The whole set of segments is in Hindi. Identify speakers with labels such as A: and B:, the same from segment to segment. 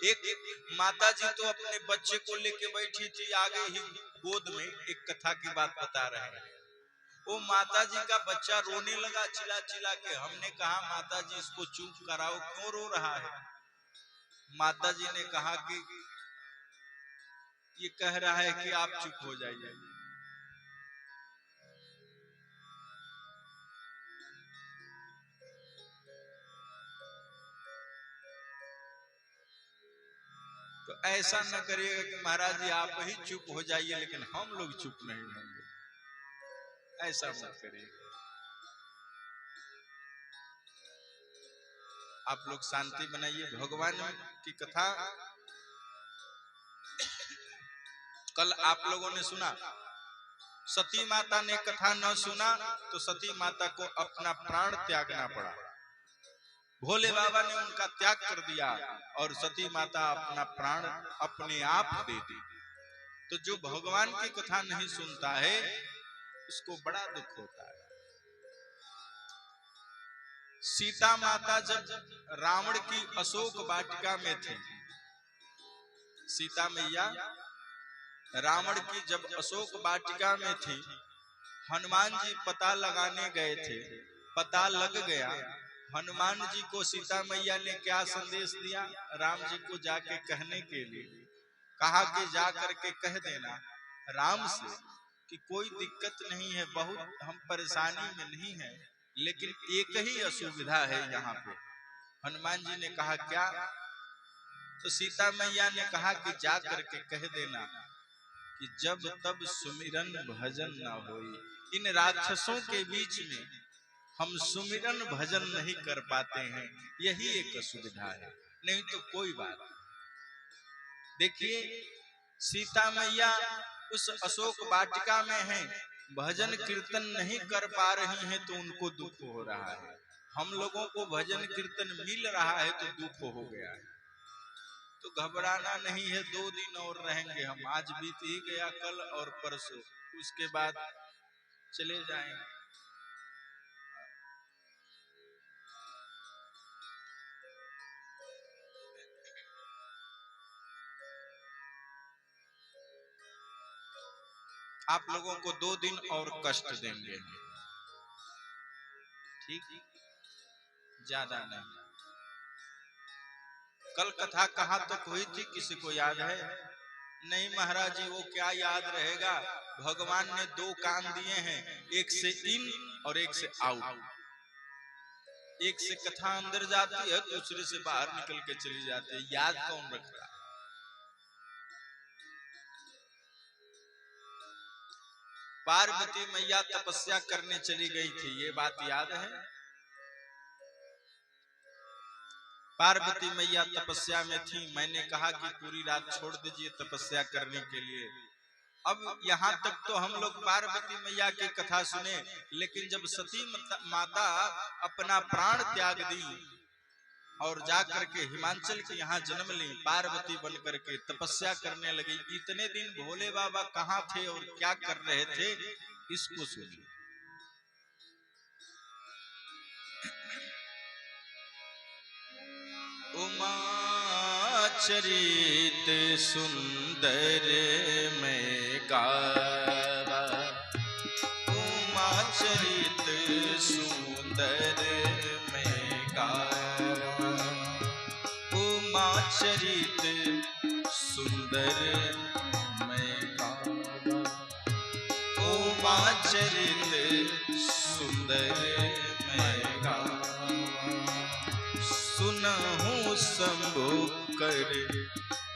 A: एक माता जी तो अपने बच्चे को लेके बैठी थी, आगे ही गोद में एक कथा की बात बता रहे हैं। वो माता जी का बच्चा रोने लगा चिल्ला चिल्ला के। हमने कहा माता जी इसको चुप कराओ, क्यों रो रहा है? माता जी ने कहा कि ये कह रहा है कि आप चुप हो जाइए। तो ऐसा न करिएगा कि महाराज जी आप ही चुप हो जाइए लेकिन हम लोग चुप नहीं होंगे, ऐसा मत करिए। आप लोग शांति बनाइए। भगवान की कथा कल आप लोगों ने सुना, सती माता ने कथा न सुना तो सती माता को अपना प्राण त्यागना पड़ा। भोले बाबा ने उनका त्याग कर दिया और सती माता अपना प्राण अपने आप दे दी। तो जो भगवान की कथा नहीं सुनता है उसको बड़ा दुख होता है। सीता माता जब रावण की अशोक वाटिका में थी, सीता मैया रावण की जब अशोक वाटिका में थी, हनुमान जी पता लगाने गए थे, पता लग गया। हनुमान जी को सीता मैया ने क्या संदेश दिया? राम जी को जाके कहने के लिए कहा कि जा करके कह देना राम से कि कोई दिक्कत नहीं है, बहुत हम परेशानी में नहीं है, लेकिन एक ही असुविधा है यहाँ पे। हनुमान जी ने कहा क्या? तो सीता मैया ने कहा कि जा करके कह देना कि जब तब सुमिरन भजन ना होई। इन राक्षसों के बीच में हम सुमिरन भजन नहीं कर पाते हैं, यही एक असुविधा है, नहीं तो कोई बात। देखिए सीता मैया उस अशोक वाटिका में हैं, भजन कीर्तन नहीं कर पा रही हैं तो उनको दुख हो रहा है। हम लोगों को भजन कीर्तन मिल रहा है तो दुख हो गया है। तो घबराना नहीं है, 2 दिन और रहेंगे हम, आज बीत ही गया, कल और परसों, उसके बाद चले जाएंगे। आप लोगों को 2 दिन और कष्ट देंगे, ठीक, ज्यादा नहीं। कल कथा कहाँ तक हुई थी, किसी को याद है? नहीं महाराज जी, वो क्या याद रहेगा। भगवान ने 2 कान दिए हैं, एक से इन और एक से आउट। एक से कथा अंदर जाती है, दूसरे से बाहर निकल के चली जाती है। याद कौन रखता है? पार्वती मैया तपस्या करने चली गई थी, ये बात याद है? पार्वती मैया तपस्या में थी, मैंने कहा कि पूरी रात छोड़ दीजिए तपस्या करने के लिए। अब यहाँ तक तो हम लोग पार्वती मैया की कथा सुने, लेकिन जब सती माता अपना प्राण त्याग दी और जा करके हिमाचल के यहाँ जन्म ली, पार्वती बन करके तपस्या करने लगी, इतने दिन भोले बाबा कहाँ थे और क्या कर रहे थे, इसको सुनिए। उमा चरित सुंदर में गावा, उमा चरित सुंदर में गावा, उमा चरित सुंदर में गावा, उमा चरित सुंदर में गावा, सुनहु शंभु कर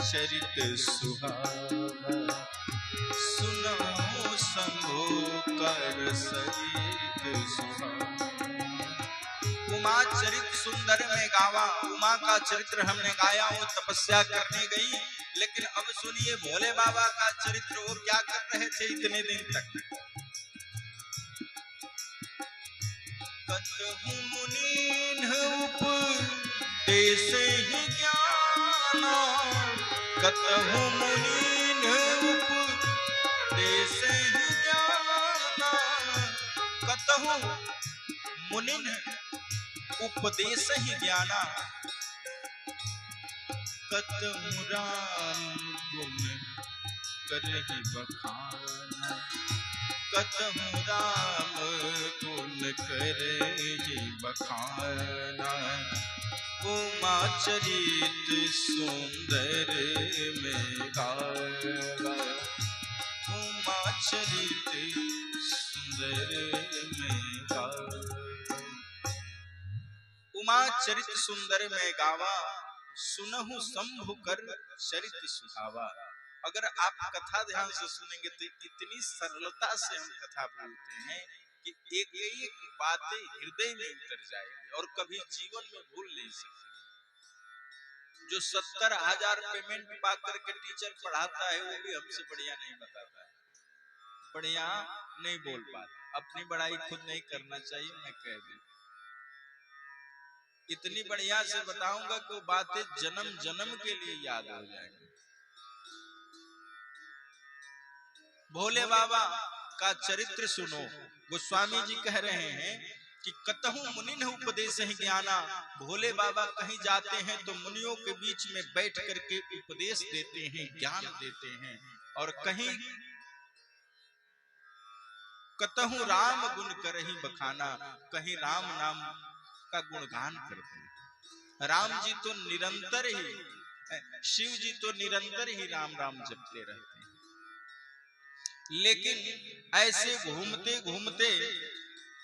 A: चरित सुहावा, सुनहु शंभु कर चरित सुहावा। उमा चरित सुंदर में गावा, उमा का चरित्र हमने गाया, वो तपस्या करने गई। लेकिन अब सुनिए भोले बाबा का चरित्र, वो क्या कर रहे थे इतने दिन तक। कतहु मुनीन उपदेश ही ज्ञाना, कतहु मुनीन उपदेश ही ज्ञाना, कतहु मुनीन उपदेश ही ज्ञाना, कतहु राम गुण करहि बखाना, कतहु राम गुण करहि बखाना। उमा चरित सुंदर में गावा, उमा चरित सुंदर में गावा। उमा चरित सुंदर में गावा, सुनहु शंभु कर चरित सुहावा। अगर आप कथा ध्यान से सुनेंगे तो इतनी सरलता से हम कथा बोलते हैं कि एक एक बातें हृदय में उतर जाएगी और कभी जीवन में भूल नहीं सकते। जो 70,000 पेमेंट पा करके टीचर पढ़ाता है वो भी हमसे बढ़िया नहीं बताता है, बढ़िया नहीं बोल पाता। अपनी बड़ाई खुद नहीं करना चाहिए, मैं कह दूं इतनी बढ़िया से बताऊंगा कि वो बातें जन्म जन्म के लिए याद हो जाएंगी। भोले बाबा का चरित्र सुनो। गोस्वामी जी कह रहे हैं कि कतहु मुनि उपदेश ही ज्ञाना, भोले बाबा कहीं जाते हैं तो मुनियों के बीच में बैठ करके उपदेश देते हैं, ज्ञान देते हैं। और कहीं कतहु राम गुण करहि बखाना, कहीं राम नाम का गुणगान करते हैं। राम जी तो निरंतर ही, शिव जी तो निरंतर ही राम राम जपते रहते हैं। लेकिन ऐसे घूमते घूमते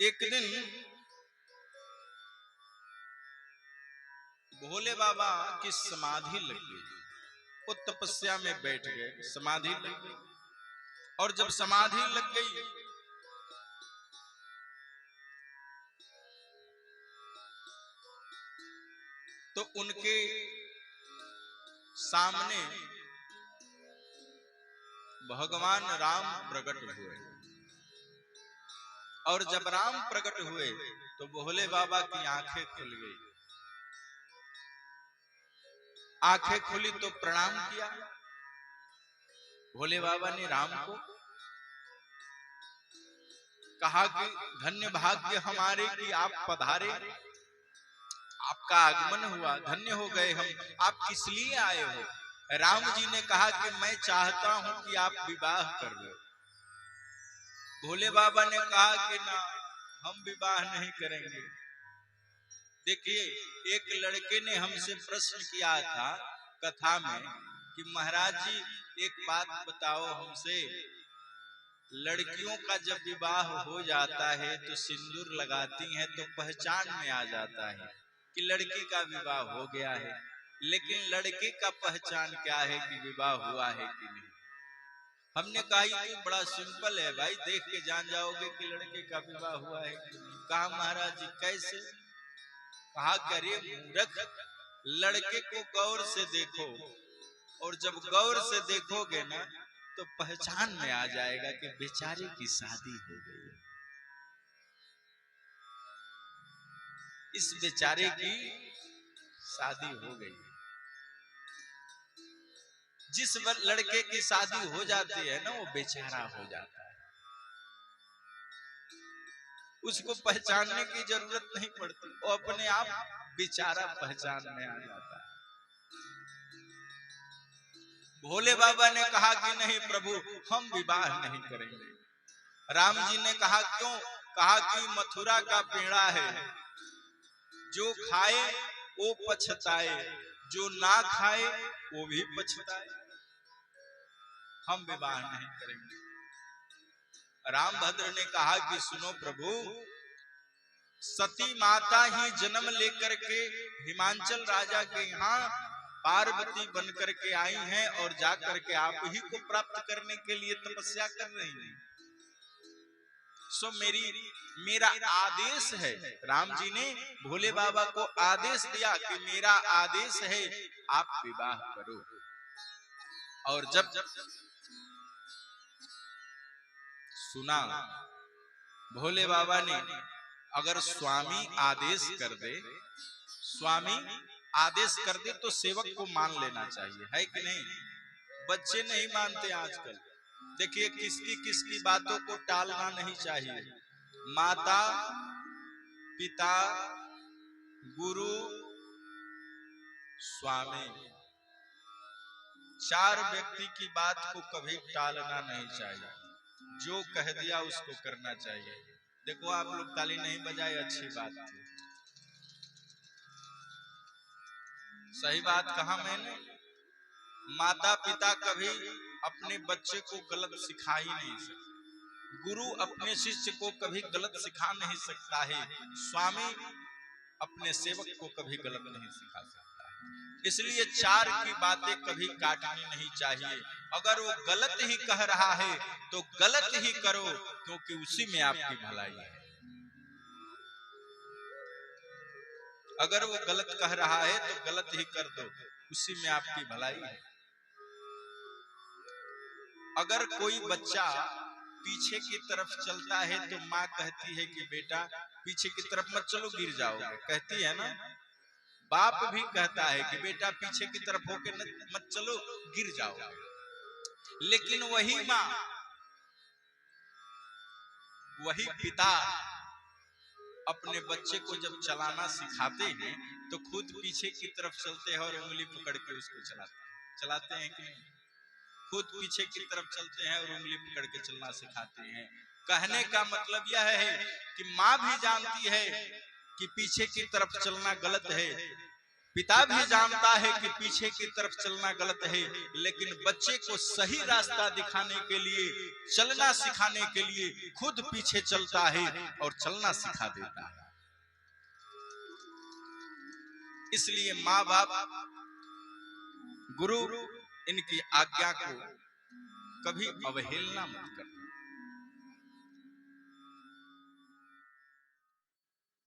A: एक दिन भोले बाबा की समाधि लग गई। वो तपस्या में बैठ गए, समाधि लग गई। और जब समाधि लग गई तो उनके सामने भगवान राम प्रकट हुए। और जब राम प्रकट हुए तो भोले बाबा की आंखें खुल गई। आंखें खुली तो प्रणाम किया भोले बाबा ने राम को, कहा कि धन्य भाग्य हमारे कि आप पधारे, आपका आगमन हुआ, धन्य हो गए हम। आप किस लिए आए हो? राम जी ने कहा कि मैं चाहता हूं कि आप विवाह कर लो। भोले बाबा ने कहा कि ना, हम विवाह नहीं करेंगे। देखिए, एक लड़के ने हमसे प्रश्न किया था कथा में कि महाराज जी एक बात बताओ हमसे, लड़कियों का जब विवाह हो जाता है तो सिंदूर लगाती हैं तो पहचान में आ जाता है कि लड़की का विवाह हो गया है, लेकिन लड़के का पहचान क्या है कि विवाह हुआ है कि नहीं। हमने कहा ये तो बड़ा सिंपल है भाई, देख के जान जाओगे कि लड़के का विवाह हुआ है कि नहीं। कहा महाराज जी कैसे? कहा करे मूर्ख, लड़के को गौर से देखो और जब गौर से देखोगे ना तो पहचान में आ जाएगा कि बेचारे की शादी हो गई है। इस बेचारे की शादी हो गई। जिस लड़के की शादी हो जाती है ना वो बेचारा हो जाता है, उसको पहचानने की जरूरत नहीं पड़ती, वो अपने आप बेचारा पहचान में आ जाता है। भोले बाबा ने कहा कि नहीं प्रभु, हम विवाह नहीं करेंगे। राम जी ने कहा क्यों? कहा कि मथुरा का पेड़ा है, जो खाए वो पछताए, जो ना खाए वो भी पछताए, हम विवाह नहीं करेंगे। रामभद्र ने कहा कि सुनो प्रभु, सती माता ही जन्म लेकर के हिमांचल राजा के यहाँ पार्वती बनकर के आई हैं और जाकर के आप ही को प्राप्त करने के लिए तपस्या कर रही हैं। सो मेरा आदेश है, राम जी ने भोले बाबा को आदेश दिया कि मेरा आदेश है आप विवाह करो। और जब सुना भोले बाबा ने, अगर स्वामी आदेश कर दे, स्वामी आदेश कर दे तो सेवक को मान लेना चाहिए, है कि नहीं? बच्चे नहीं मानते आजकल। देखिए, किसकी बातों को टालना नहीं चाहिए। माता पिता गुरु स्वामी चार व्यक्ति की बात को कभी टालना नहीं चाहिए, जो कह दिया उसको करना चाहिए। देखो आप लोग ताली नहीं बजाए, अच्छी बात थी, सही बात कहा मैंने। माता पिता कभी अपने बच्चे को गलत सिखा ही नहीं सकते, गुरु अपने शिष्य को कभी गलत सिखा नहीं सकता है, स्वामी अपने सेवक को कभी गलत नहीं सिखा सकता है। इसलिए चार की बातें कभी काटनी नहीं चाहिए। अगर वो गलत ही कह रहा है तो गलत ही करो, क्योंकि उसी में आपकी भलाई है। अगर वो गलत कह रहा है तो गलत ही कर दो, उसी में आपकी भलाई है। अगर कोई बच्चा पीछे की तरफ चलता है तो माँ कहती है कि बेटा पीछे की तरफ मत चलो, गिर जाओगे, कहती है ना। बाप भी कहता है कि बेटा पीछे की तरफ होके मत चलो, गिर जाओगे। लेकिन वही माँ, वही पिता अपने बच्चे को जब चलाना सिखाते हैं तो खुद पीछे की तरफ चलते हैं और उंगली पकड़ के उसको चलाते हैं कि नहीं? खुद पीछे की तरफ चलते हैं और उंगली पकड़ के चलना सिखाते हैं। कहने का मतलब यह है कि माँ भी जानती है कि पीछे की तरफ चलना गलत है, पिता भी जानता है कि पीछे की तरफ चलना गलत है, लेकिन बच्चे को सही रास्ता दिखाने के लिए, चलना सिखाने के लिए खुद पीछे चलता है और चलना सिखा देता है। इसलिए माँ बाप, गुरु, इनकी आज्ञा को कभी अवहेलना मत करना।